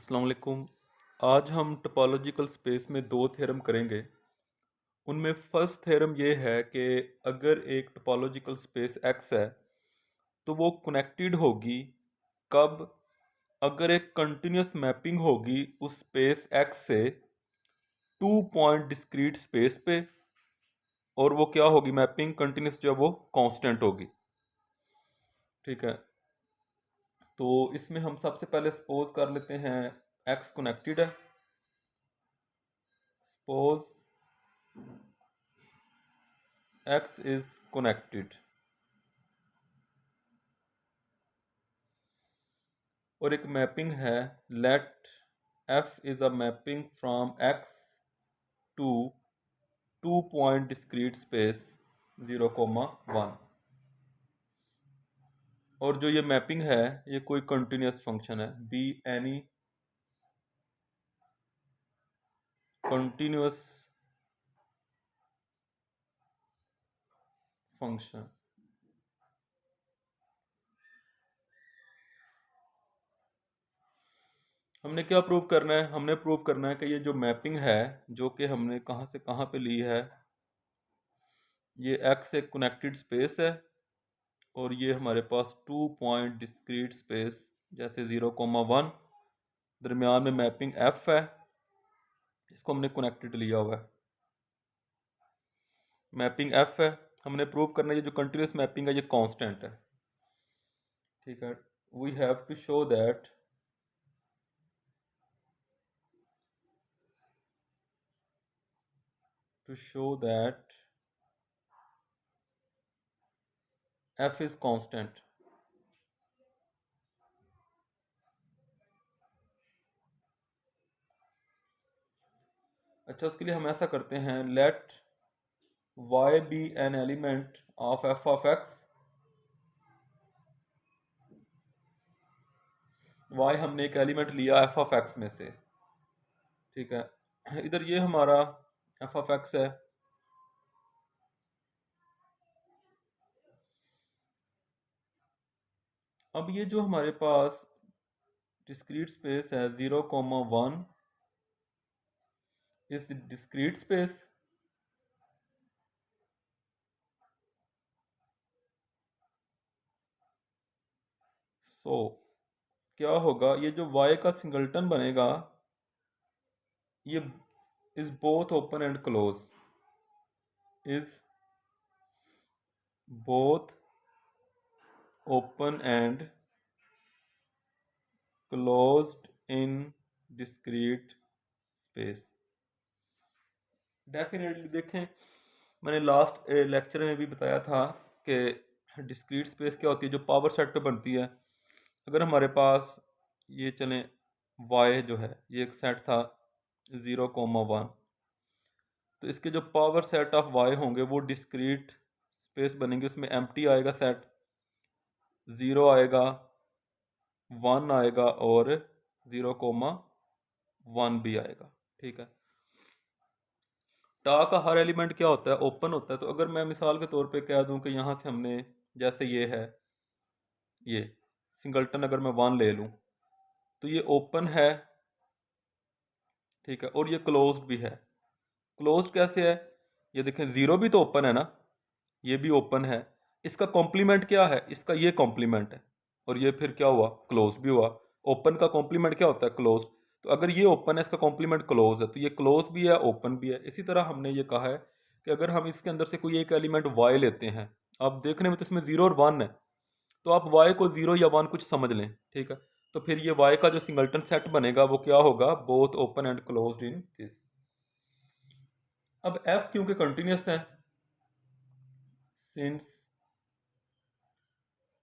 अस्सलाम वालेकुम। आज हम टोपोलॉजिकल स्पेस में दो थ्योरम करेंगे। उनमें फर्स्ट थ्योरम ये है कि अगर एक टोपोलॉजिकल स्पेस एक्स है तो वो कनेक्टेड होगी कब? अगर एक कंटिन्यूस मैपिंग होगी उस स्पेस एक्स से टू पॉइंट डिस्क्रीट स्पेस पे, और वो क्या होगी? मैपिंग कंटिन्यूस जो है वो कांस्टेंट होगी। ठीक है, तो इसमें हम सबसे पहले सपोज कर लेते हैं एक्स कनेक्टेड है। सपोज x is connected और एक मैपिंग है let f is a mapping from x to two point discrete space 0,1। और जो ये मैपिंग है ये कोई कंटिन्यूस फंक्शन है, बी एनी कंटिन्यूस फंक्शन। हमने क्या प्रूव करना है? हमने प्रूव करना है कि ये जो मैपिंग है जो कि हमने कहाँ से कहाँ पे ली है, ये x एक कनेक्टेड स्पेस है और ये हमारे पास टू पॉइंट डिस्क्रीट स्पेस जैसे 0,1, दरमियान में मैपिंग f है, इसको हमने कनेक्टेड लिया हुआ है। मैपिंग f है, हमने प्रूव करना है ये जो कंटिन्यूस मैपिंग है ये कांस्टेंट है। ठीक है, we have to show that f is constant. अच्छा, उसके लिए हम ऐसा करते हैं, let y be an element of f of x। y हमने एक एलिमेंट लिया f ऑफ x में से। ठीक है, इधर ये हमारा f ऑफ x है। अब ये जो हमारे पास डिस्क्रीट स्पेस है 0,1 इज डिस्क्रीट स्पेस। सो क्या होगा, ये जो y का सिंगल्टन बनेगा ये is both open and close, is both open and closed in discrete space. Definitely देखें, मैंने लास्ट लेक्चर में भी बताया था कि डिस्क्रीट स्पेस क्या होती है, जो पावर सेट पे बनती है। अगर हमारे पास ये चलें y जो है ये एक सेट था 0,1, तो इसके जो पावर सेट ऑफ y होंगे वो डिस्क्रीट स्पेस बनेंगे। उसमें एम्प्टी आएगा सेट, 0 आएगा, 1 आएगा और 0,1 भी आएगा। ठीक है, टा का हर एलिमेंट क्या होता है? ओपन होता है। तो अगर मैं मिसाल के तौर पे कह दूं कि यहाँ से हमने, जैसे ये है, ये सिंगल्टन अगर मैं 1 ले लूं तो ये ओपन है। ठीक है, और ये क्लोज्ड भी है। क्लोज्ड कैसे है? ये देखें, 0 भी तो ओपन है ना, ये भी ओपन है। इसका कॉम्प्लीमेंट क्या है? इसका ये कॉम्प्लीमेंट है, और ये फिर क्या हुआ? क्लोज भी हुआ। ओपन का कॉम्प्लीमेंट क्या होता है? क्लोज। तो अगर ये ओपन है इसका कॉम्प्लीमेंट क्लोज है, तो ये क्लोज भी है ओपन भी है। इसी तरह हमने ये कहा है कि अगर हम इसके अंदर से कोई एक एलिमेंट वाई लेते हैं, आप देखने में तो इसमें 0 और 1 है, तो आप वाई को 0 या 1 कुछ समझ लें। ठीक है, तो फिर ये वाई का जो सिंगल्टन सेट बनेगा वो क्या होगा? Both open and closed in this. अब एफ क्योंकि कंटिन्यूस है, since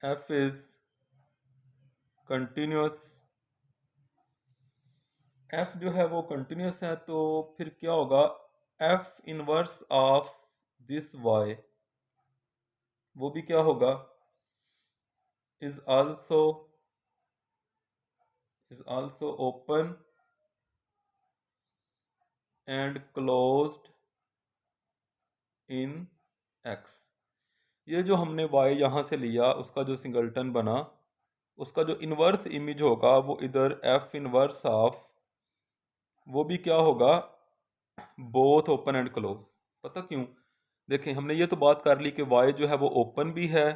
f is continuous, f जो है वो कंटिन्यूस है, तो फिर क्या होगा? f inverse of this y वो भी क्या होगा? Is also open and closed in x। ये जो हमने y यहाँ से लिया उसका जो सिंगल्टन बना उसका जो इन्वर्स इमेज होगा वो इधर एफ इन्वर्स ऑफ, वो भी क्या होगा, बोथ ओपन एंड क्लोज। पता क्यों? देखें, हमने ये तो बात कर ली कि वाई जो है वो ओपन भी है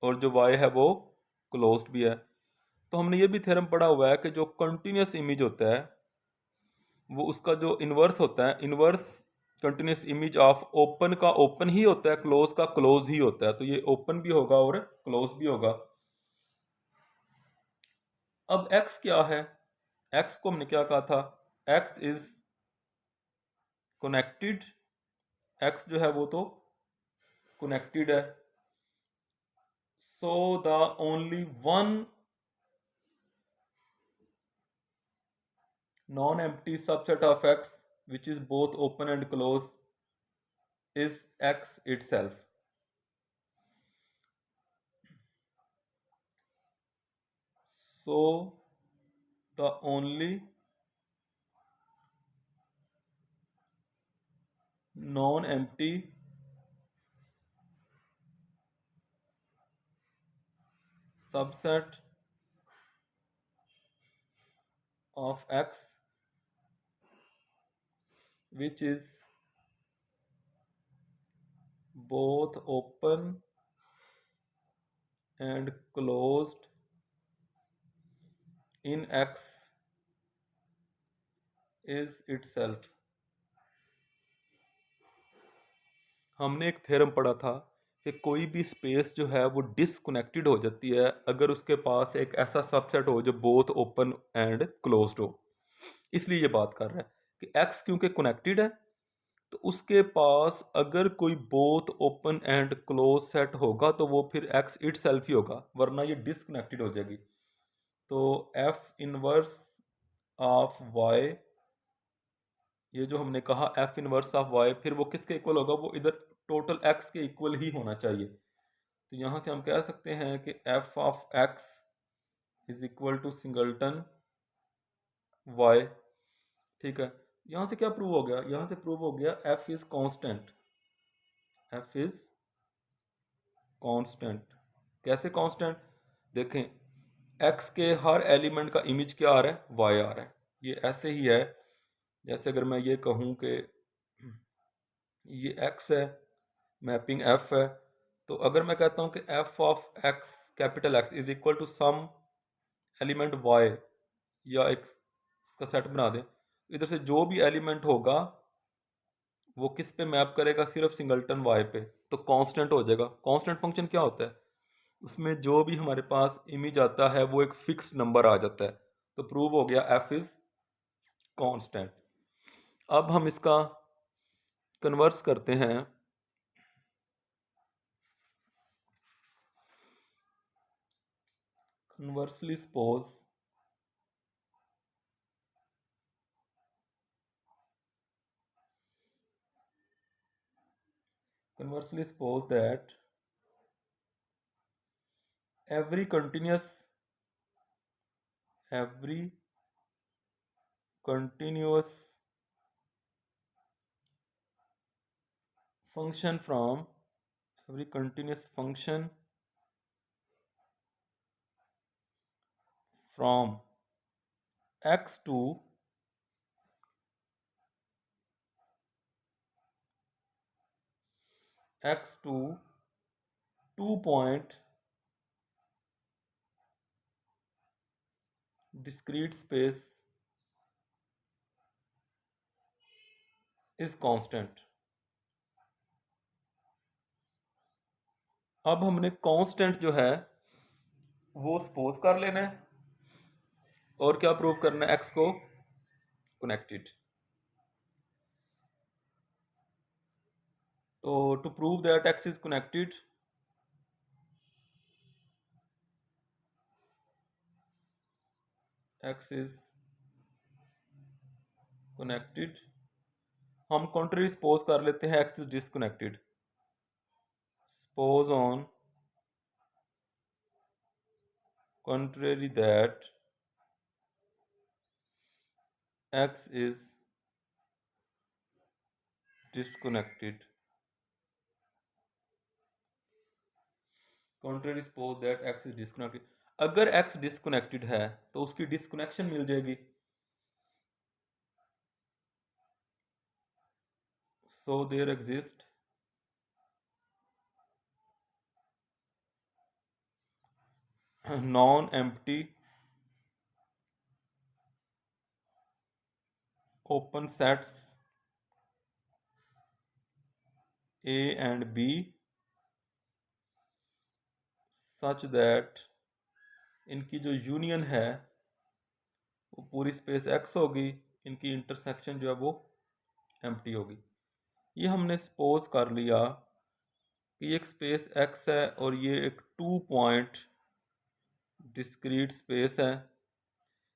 और जो वाई है वो क्लोज्ड भी है। तो हमने ये भी थ्योरम पढ़ा हुआ है कि जो कंटिन्यूस इमेज होता है वो उसका जो इन्वर्स होता है, inverse continuous image of open का ओपन ही होता है, क्लोज का क्लोज ही होता है। तो ये ओपन भी होगा और क्लोज भी होगा। अब x क्या है? x को हमने क्या कहा था? x is connected. x जो है वो तो कनेक्टेड है। So the only one non-empty subset of x which is both open and closed is x itself. So the only non-empty subset of x which is both open and closed in x is itself. हमने एक theorem पढ़ा था कि कोई भी space जो है वो डिसकनेक्टेड हो जाती है अगर उसके पास एक ऐसा सबसेट हो जो बोथ ओपन एंड क्लोज्ड हो। इसलिए ये बात कर रहा है कि x क्योंकि कनेक्टेड है तो उसके पास अगर कोई both open and close set होगा तो वो फिर x इट सेल्फ ही होगा, वरना ये डिसकनेक्टेड हो जाएगी। तो f इनवर्स ऑफ y, ये जो हमने कहा f इनवर्स ऑफ y, फिर वो किसके इक्वल होगा? वो इधर टोटल x के इक्वल ही होना चाहिए। तो यहाँ से हम कह सकते हैं कि f of x is equal to singleton y। ठीक है, यहाँ से क्या प्रूव हो गया? यहाँ से प्रूव हो गया f is constant. f is constant. कैसे कांस्टेंट? देखें, x के हर एलिमेंट का इमेज क्या आ रहा है? y आ रहा है। ये ऐसे ही है जैसे अगर मैं ये कहूँ कि ये x है, मैपिंग f है, तो अगर मैं कहता हूँ कि f of x, capital X is equal to some element y, या एक इसका सेट बना दें, इधर से जो भी एलिमेंट होगा वो किस पे मैप करेगा? सिर्फ सिंगल्टन y पे। तो कांस्टेंट हो जाएगा। कांस्टेंट फंक्शन क्या होता है? उसमें जो भी हमारे पास इमेज आता है वो एक फिक्स्ड नंबर आ जाता है। तो प्रूव हो गया f इज कांस्टेंट। अब हम इसका कन्वर्स करते हैं। Conversely suppose that every continuous function from every continuous function from x to x to 2 point discrete space is constant। अब हमने कांस्टेंट जो है वो सपोज कर लेना है और क्या प्रूव करना है? x को कनेक्टेड। तो to prove that x is connected, x is connected, हम कॉन्ट्ररी सपोज कर लेते हैं x is disconnected. Suppose on contrary that x is disconnected, contrary suppose that x is disconnected। अगर एक्स डिसकनेक्टेड है तो उसकी डिसकनेक्शन मिल जाएगी। So there exist non empty open sets A and B such that इनकी जो union है वो पूरी स्पेस X होगी, इनकी इंटरसेक्शन जो है वो एम्प्टी होगी। ये हमने सपोज कर लिया कि ये एक स्पेस X है और ये एक 2 पॉइंट डिस्क्रीट स्पेस है।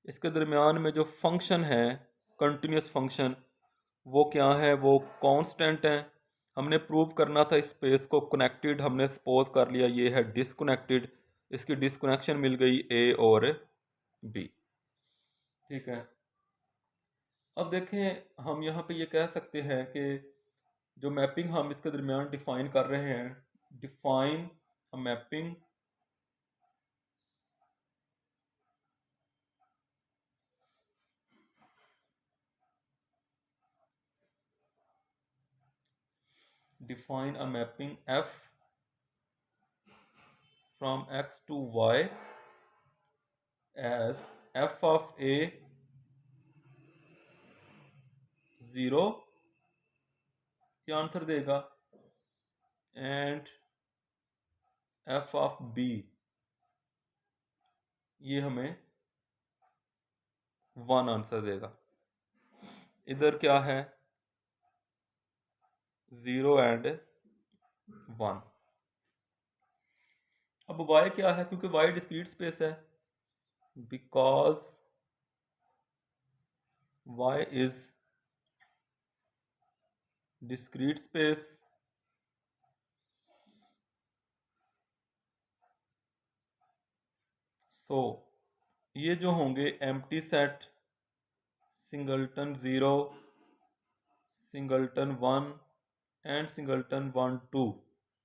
इसके दरमियान में जो फंक्शन है कंटिन्यूस फंक्शन वो क्या है, वो कांस्टेंट है। हमने प्रूव करना था इस स्पेस को कनेक्टेड, हमने सपोज कर लिया ये है डिसकनेक्टेड, इसकी डिसकनेक्शन मिल गई ए और बी। ठीक है, अब देखें हम यहाँ पे ये कह सकते हैं कि जो मैपिंग हम इसके दरमियान डिफाइन कर रहे हैं, define a mapping define a mapping f from x to y as f of a 0 क्या आंसर देगा एंड f of b ये हमें 1 आंसर देगा। इधर क्या है 0 एंड 1। अब y क्या है, क्योंकि y डिस्क्रीट स्पेस है, because y is discrete space, so ये जो होंगे empty set singleton 0 singleton 1 and singleton 1 2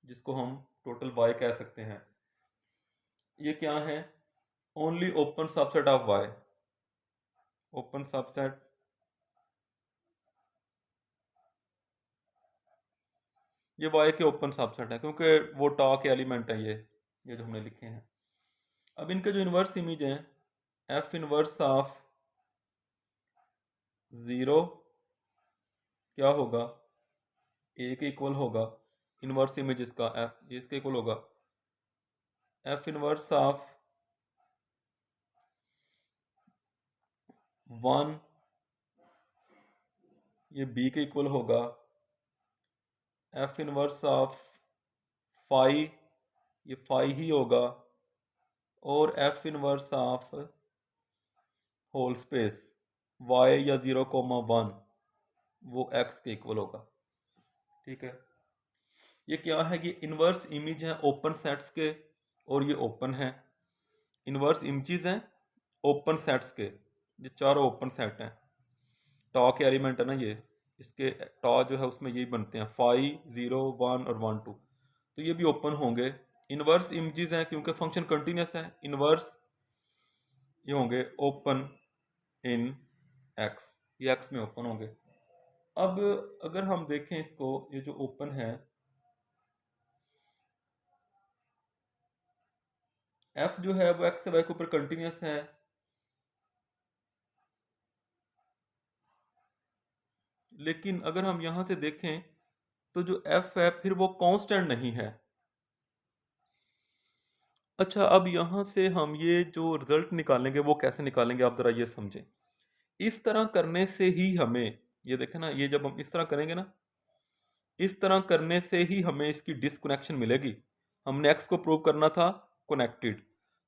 जिसको हम टोटल y कह सकते हैं, ये क्या है only open subset of y, open subset ये y के ओपन सबसेट है क्योंकि वो टॉ के एलिमेंट है ये जो हमने लिखे हैं। अब इनके जो इन्वर्स इमेज हैं f इन्वर्स ऑफ 0 क्या होगा a के इक्वल होगा, इन्वर्स इमेज इसका f इसके इक्वल होगा f इन्वर्स ऑफ 1 ये b के इक्वल होगा, f इन्वर्स ऑफ 5 ये 5 ही होगा, और f inverse of whole space y या 0,1 वो x के इक्वल होगा। ठीक है, ये क्या है, ये इन्वर्स इमेज है ओपन सेट्स के और ये ओपन है, इन्वर्स इमेजेस हैं ओपन सेट्स के, ये चारों ओपन सेट हैं, टॉ के एलिमेंट है ना ये, इसके टॉ जो है उसमें यही बनते हैं 5 0 1 और 1 2, तो ये भी ओपन होंगे। इन्वर्स इमेजेस हैं क्योंकि फंक्शन कंटिन्यूस है, इन्वर्स ये होंगे ओपन इन एक्स, ये एक्स में ओपन होंगे। अब अगर हम देखें इसको, ये जो ओपन है एफ जो है वो एक्स से वाई के ऊपर कंटिन्यूस है, लेकिन अगर हम यहां से देखें तो जो एफ है फिर वो कांस्टेंट नहीं है। अच्छा, अब यहां से हम ये जो रिजल्ट निकालेंगे वो कैसे निकालेंगे, आप जरा ये समझें। इस तरह करने से ही हमें, ये देखें ना, ये जब हम इस तरह करेंगे ना, इस तरह करने से ही हमें इसकी डिसकनेक्शन मिलेगी। हमने एक्स को प्रूव करना था कनेक्टेड,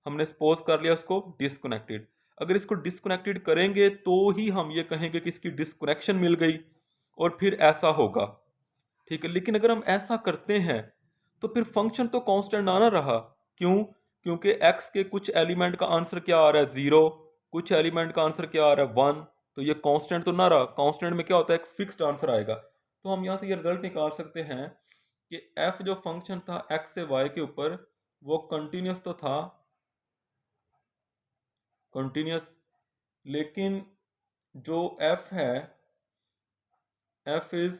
हमने सपोज कर लिया उसको डिसकनेक्टेड। अगर इसको डिसकनेक्टेड करेंगे तो ही हम ये कहेंगे कि इसकी डिसकनेक्शन मिल गई और फिर ऐसा होगा। ठीक है, लेकिन अगर हम ऐसा करते हैं तो फिर फंक्शन तो कांस्टेंट आना रहा। क्यों? क्योंकि एक्स के कुछ एलिमेंट का आंसर क्या आ रहा है 0, कुछ एलिमेंट का आंसर क्या आ रहा है 1, तो ये कांस्टेंट तो ना रहा। कांस्टेंट में क्या होता है, एक फिक्स्ड आंसर आएगा। तो हम यहाँ से ये रिजल्ट निकाल सकते हैं कि एफ जो फंक्शन था एक्स से वाई के ऊपर वो कंटिन्यूस तो था, कंटिन्यूस, लेकिन जो एफ है, एफ इज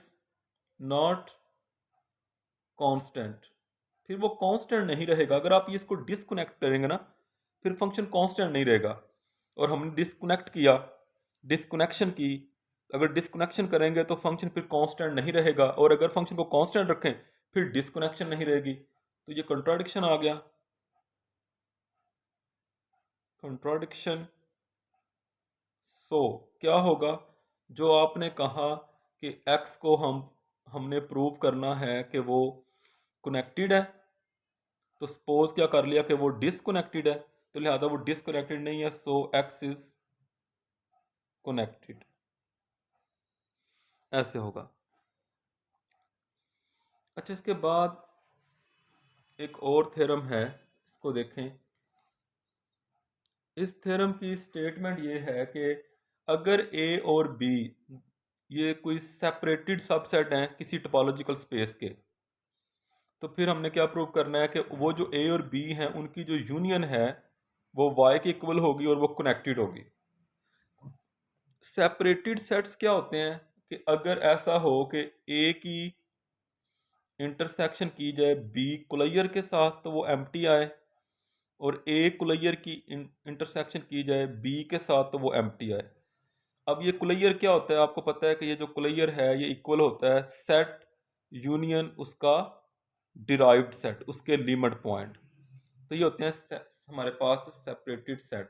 नॉट कांस्टेंट। फिर वो कांस्टेंट नहीं रहेगा। अगर आप ये इसको डिस्कनेक्ट करेंगे ना, फिर फंक्शन कांस्टेंट नहीं रहेगा। और हमने डिस्कनेक्ट किया, डिस्कनेक्शन की, अगर डिस्कनेक्शन करेंगे तो फंक्शन फिर कांस्टेंट नहीं रहेगा, और अगर फंक्शन को कांस्टेंट रखें फिर डिस्कनेक्शन नहीं रहेगी। तो ये कंट्राडिक्शन आ गया, कंट्राडिक्शन। सो क्या होगा, जो आपने कहा कि एक्स को हमने प्रूव करना है कि वो कनेक्टेड है, तो सपोज क्या कर लिया कि वो डिसकनेक्टेड है, तो लिहाजा वो डिसकनेक्टेड नहीं है, सो एक्स इज कनेक्टेड, ऐसे होगा। अच्छा, इसके बाद एक और थ्योरम है, इसको देखें। इस थ्योरम की स्टेटमेंट ये है कि अगर ए और बी ये कोई सेपरेटेड सबसेट हैं किसी टोपोलॉजिकल स्पेस के, तो फिर हमने क्या प्रूव करना है कि वो जो ए और बी हैं उनकी जो यूनियन है वो वाई के इक्वल होगी और वो कनेक्टेड होगी। सेपरेटेड सेट्स क्या होते हैं कि अगर ऐसा हो कि ए की इंटरसेक्शन की जाए बी कुलैयर के साथ तो वो एम्प्टी आए, और ए कुलैयर की इंटरसेक्शन की जाए बी के साथ तो वो एम्प्टी आए। अब ये कुलैयर क्या होता है, आपको पता है कि ये जो कुलैयर है ये इक्वल होता है सेट यूनियन उसका डिराइव्ड सेट, उसके लिमिट पॉइंट। तो ये होते हैं हमारे पास सेपरेटेड सेट।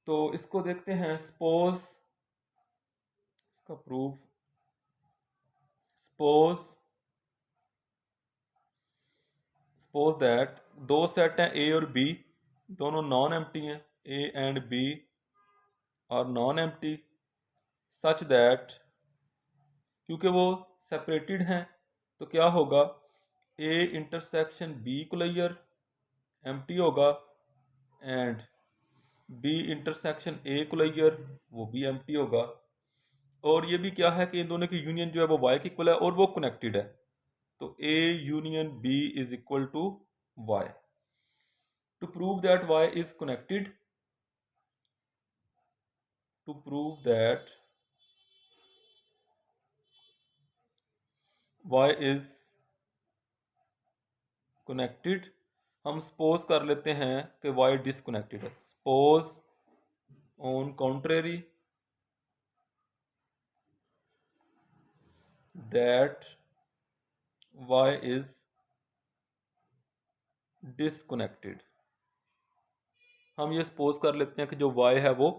तो इसको देखते हैं, सपोज इसका प्रूफ, सपोज सपोज दैट दो सेट हैं ए और बी, दोनों नॉन एम्प्टी हैं, A and B are non empty, such that, क्योंकि वो सेपरेटेड हैं तो क्या होगा, ए इंटरसेक्शन बी कुलैयर एम्प्टी होगा, and B intersection A closure वो भी एम्प्टी होगा। और ये भी क्या है कि इन दोनों की यूनियन जो है वो वाई की इक्वल है और वो कनेक्टेड है, तो A union B is equal to Y. To prove that Y is connected, to prove that Y is connected, हम सपोज कर लेते हैं कि वाई डिसकनेक्टेड है। Suppose on contrary that Y is disconnected, हम ये सपोज कर लेते हैं कि जो वाई है वो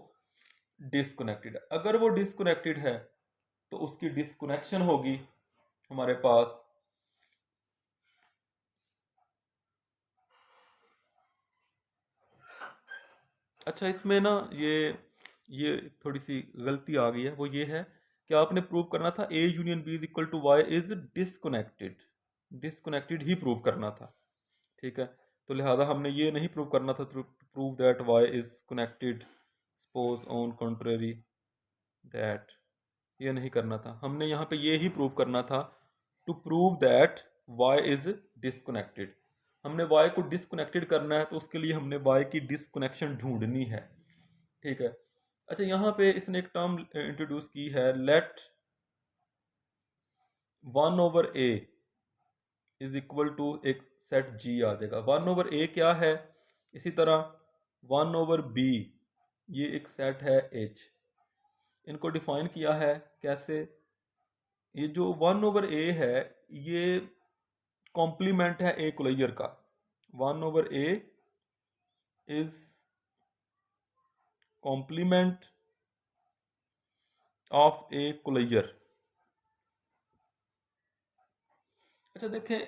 डिसकनेक्टेड है। अगर वो डिसकनेक्टेड है तो उसकी डिसकनेक्शन होगी हमारे पास, अच्छा इसमें ना ये थोड़ी सी गलती आ गई है, वो ये है कि आपने प्रूव करना था A union B is equal to Y is disconnected, disconnected ही प्रूव करना था, ठीक है। तो लिहाजा हमने ये नहीं प्रूव करना था to prove that Y is connected, suppose on contrary that, ये नहीं करना था। हमने यहाँ पे ये ही प्रूव करना था to prove that Y is disconnected. हमने वाई को डिसकनेक्टेड करना है तो उसके लिए हमने वाई की डिसकनेक्शन ढूंढनी है, ठीक है। अच्छा, यहाँ पे इसने एक टर्म इंट्रोड्यूस की है, let 1/a is equal to एक सेट जी आ जाएगा। 1/a क्या है, इसी तरह 1/b ये एक सेट है एच। इनको डिफाइन किया है कैसे, ये जो 1/a है ये कॉम्प्लीमेंट है ए कुलैयर का। 1/a इज कॉम्प्लीमेंट ऑफ ए कुलैयर। अच्छा देखें,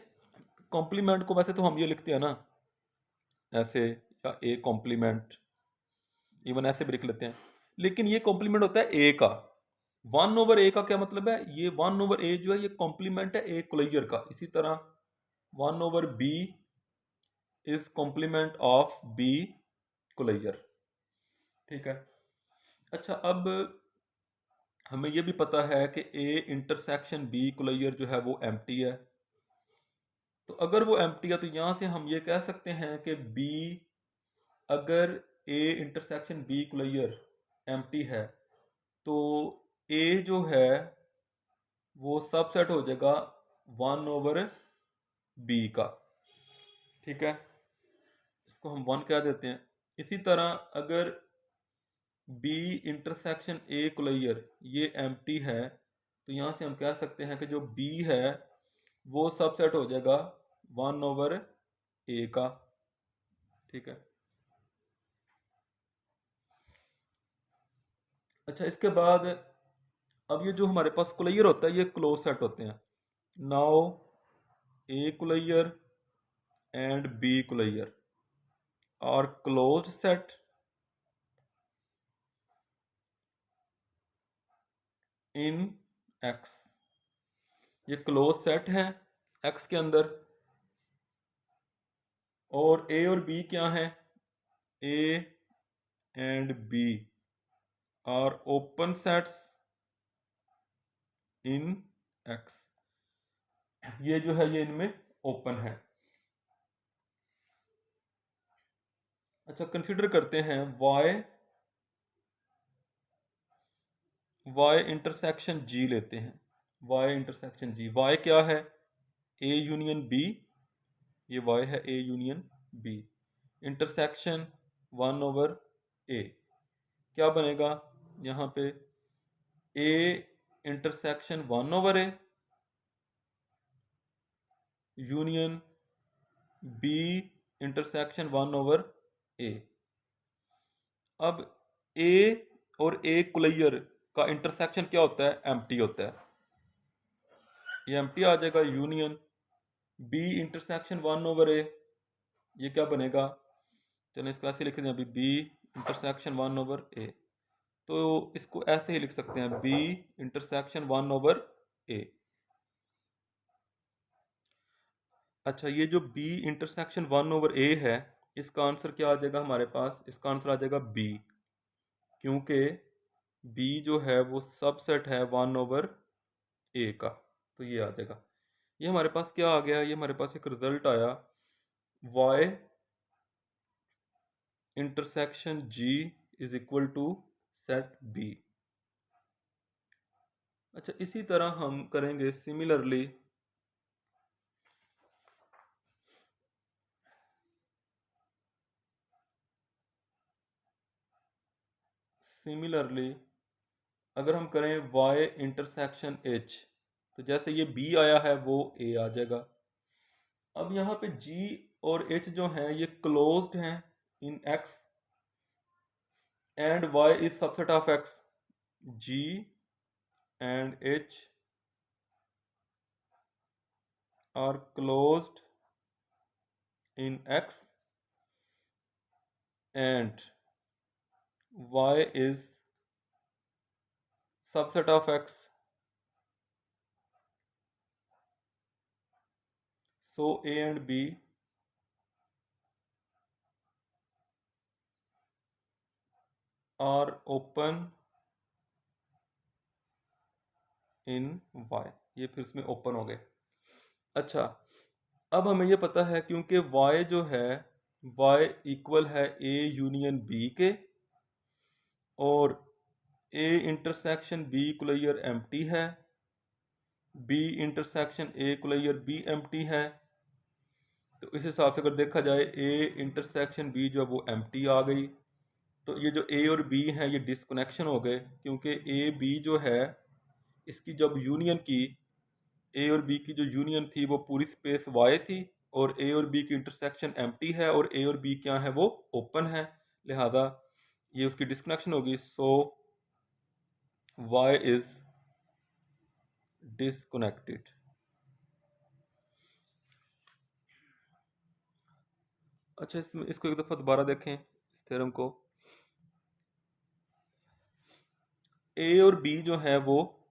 कॉम्प्लीमेंट को वैसे तो हम ये लिखते हैं ना ऐसे, या ए कॉम्प्लीमेंट, इवन ऐसे भी लिख लेते हैं, लेकिन ये कॉम्प्लीमेंट होता है ए का। 1/a का क्या मतलब है, ये 1/a जो है ये कॉम्प्लीमेंट है ए कुलैयर का। इसी तरह 1/b is complement of b closure, ठीक है। अच्छा, अब हमें यह भी पता है कि ए इंटरसेक्शन बी कुलैयर जो है वो एम्प्टी है। तो अगर वो एम्प्टी है तो यहां से हम ये कह सकते हैं कि बी अगर A intersection B closure empty है, तो ए जो है वो सबसेट हो जाएगा 1/b का। ठीक है, इसको हम 1 कह देते हैं। इसी तरह अगर बी इंटरसेक्शन ए क्लियर ये एम्प्टी है, तो यहाँ से हम कह सकते हैं कि जो बी है वो सबसेट हो जाएगा 1/a का। ठीक है, अच्छा इसके बाद अब ये जो हमारे पास क्लियर होता है ये क्लोज सेट होते हैं। Now A closure and B closure और क्लोज सेट इन एक्स। ये क्लोज सेट है एक्स के अंदर, और ए और बी क्या है, A and B are open sets in X. ये जो है ये इनमें ओपन है। अच्छा कंसीडर करते हैं y इंटरसेक्शन जी लेते हैं। y इंटरसेक्शन जी, y क्या है, a यूनियन b, ये y है a union b, intersection 1/a। क्या बनेगा यहाँ पे, a intersection 1/a union b intersection 1/a। अब a और a क्लियर का इंटरसेक्शन क्या होता है, एम्प्टी होता है, ये एम्प्टी आ जाएगा, यूनियन b इंटरसेक्शन 1/a, ये क्या बनेगा, चलो इसको ऐसे लिख दें अभी, b इंटरसेक्शन 1/a। तो इसको ऐसे ही लिख सकते हैं, b इंटरसेक्शन 1/a। अच्छा ये जो b इंटरसेक्शन 1/a है, इसका आंसर क्या आ जाएगा हमारे पास, इसका आंसर आ जाएगा b, क्योंकि b जो है वो सबसेट है 1/a का। तो ये आ जाएगा, ये हमारे पास क्या आ गया, ये हमारे पास एक रिजल्ट आया, y intersection g is equal to set b। अच्छा इसी तरह हम करेंगे सिमिलरली अगर हम करें y इंटरसेक्शन h, तो जैसे ये b आया है वो a आ जाएगा। अब यहाँ पे g और h जो हैं ये क्लोज्ड हैं in x and y is subset of x। g and h are closed in x and y is subset of x, so a and b are open in y। ये फिर इसमें open हो गए। अच्छा अब हमें ये पता है क्योंकि y जो है y इक्वल है a यूनियन b के, और a intersection b clear empty है, b intersection a clear b empty है। तो इस हिसाब से अगर देखा जाए a इंटरसेक्शन b जो है वो एम्प्टी आ गई, तो ये जो a और b हैं ये डिसकनेक्शन हो गए, क्योंकि a b जो है इसकी जब यूनियन की, ए और बी की जो यूनियन थी वो पूरी स्पेस वाई थी, और ए और बी की इंटरसेक्शन एम्प्टी है, और ए और बी क्या है वो ओपन है, लिहाजा ये उसकी डिस्कनेक्शन होगी। सो वाई इज डिसकनेक्टेड। अच्छा इसमें इसको एक दफ़ा दोबारा देखें इस थ्योरम को। ए और बी जो है वो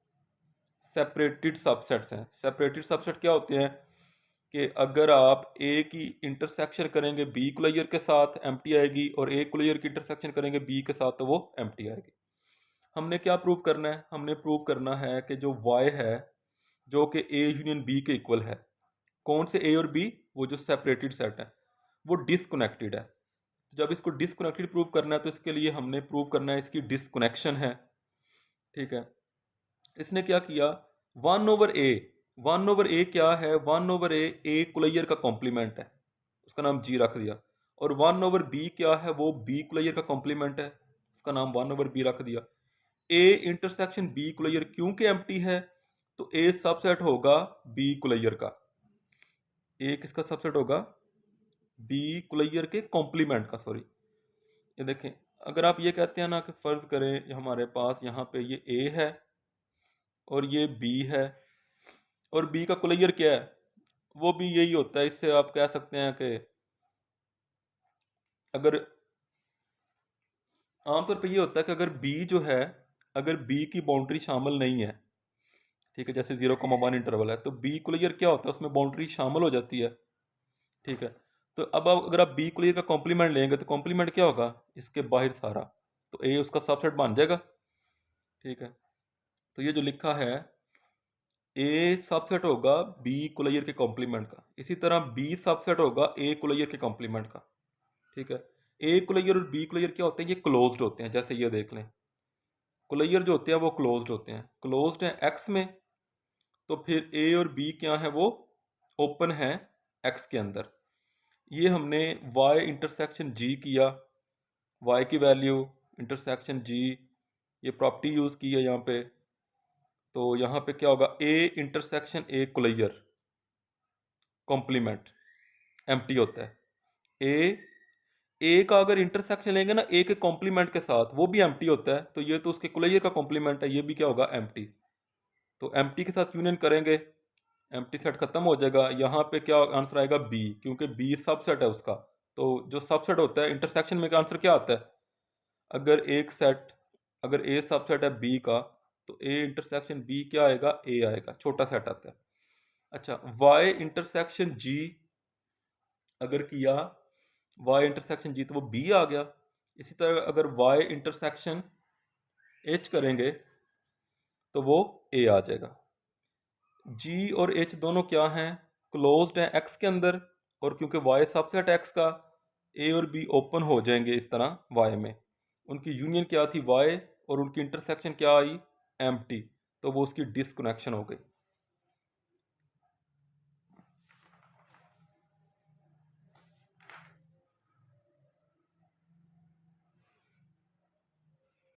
सेपरेटेड सबसेट्स हैं। सेपरेटेड सबसेट क्या होते हैं कि अगर आप ए की इंटरसेक्शन करेंगे बी क्लियर के साथ एम्प्टी आएगी, और ए क्लियर की इंटरसेक्शन करेंगे बी के साथ तो वो एम्प्टी आएगी। हमने क्या प्रूव करना है, हमने प्रूव करना है कि जो y है जो कि a यूनियन b के इक्वल है, कौन से a और b, वो जो सेपरेटेड सेट है वो डिसकनेक्टेड है। जब इसको डिसकनेक्टेड प्रूव करना है तो इसके लिए हमने प्रूव करना है इसकी डिसकनेक्शन है। ठीक है, इसने क्या किया, 1/a, 1/a क्या है, 1/a ए कुलैयर का कॉम्प्लीमेंट है, उसका नाम जी रख दिया। और 1/b क्या है, वो बी कुलैयर का कॉम्प्लीमेंट है, उसका नाम 1/b रख दिया। ए इंटरसेक्शन बी कुलैयर क्योंकि एम्प्टी है, तो ए सबसेट होगा बी कुलैयर का। ए किसका सबसेट होगा, बी कुलैयर के कॉम्प्लीमेंट का, सॉरी। ये देखें, अगर आप ये कहते हैं ना कि फर्ज करें हमारे पास यहाँ पे ये ए है और ये बी है, और बी का कुलैयर क्या है, वो भी यही होता है। इससे आप कह सकते हैं कि अगर आमतौर पे ये होता है कि अगर बी जो है, अगर बी की बाउंड्री शामिल नहीं है, ठीक है, जैसे 0,1 इंटरवल है, तो बी कुलैयर क्या होता है, उसमें बाउंड्री शामिल हो जाती है। ठीक है, तो अब आप अगर आप बी कुलैयर का कॉम्प्लीमेंट लेंगे तो कॉम्प्लीमेंट क्या होगा, इसके बाहर सारा, तो ए उसका सबसेट बन जाएगा। ठीक है, तो ये जो लिखा है, ए सबसेट होगा बी कुलैयर के कॉम्प्लीमेंट का, इसी तरह बी सबसेट होगा ए कुलैयर के कॉम्प्लीमेंट का। ठीक है, ए कुलैयर और बी कुलैयर क्या होते हैं, ये क्लोज्ड होते हैं। जैसे ये देख लें, कुलैयर जो होते हैं वो क्लोज्ड होते हैं, क्लोज्ड हैं एक्स में, तो फिर ए और बी क्या है, वो ओपन है एक्स के अंदर। ये हमने वाई इंटरसेक्शन जी किया, वाई की वैल्यू इंटरसेक्शन जी, ये प्रॉपर्टी यूज़ की है यहाँ पे। तो यहाँ पे क्या होगा, ए इंटरसेक्शन ए कुलैयर कॉम्प्लीमेंट एम्प्टी होता है। ए का अगर इंटरसेक्शन लेंगे ना ए के कॉम्प्लीमेंट के साथ, वो भी एम्प्टी होता है, तो ये तो उसके कुलैयर का कॉम्प्लीमेंट है, ये भी क्या होगा, एम्प्टी। तो एम्प्टी के साथ यूनियन करेंगे, एम्प्टी सेट खत्म हो जाएगा। यहाँ पे क्या आंसर आएगा, बी, क्योंकि बी सबसेट है उसका। तो जो सबसेट होता है इंटरसेक्शन में, का आंसर क्या आता है, अगर एक सेट, अगर ए सबसेट है बी का, तो ए इंटरसेक्शन बी क्या आएगा, ए आएगा, छोटा सेट आता है। अच्छा, वाई इंटरसेक्शन जी अगर किया, वाई इंटरसेक्शन जी, तो वो बी आ गया। इसी तरह अगर वाई इंटरसेक्शन एच करेंगे तो वो ए आ जाएगा। जी और एच दोनों क्या हैं, क्लोज्ड हैं एक्स के अंदर, और क्योंकि वाई सबसेट एक्स का, ए और बी ओपन हो जाएंगे इस तरह वाई में। उनकी यूनियन क्या थी, वाई, और उनकी इंटरसेक्शन क्या आई, एम्प्टी, तो वो उसकी डिसकनेक्शन हो गई।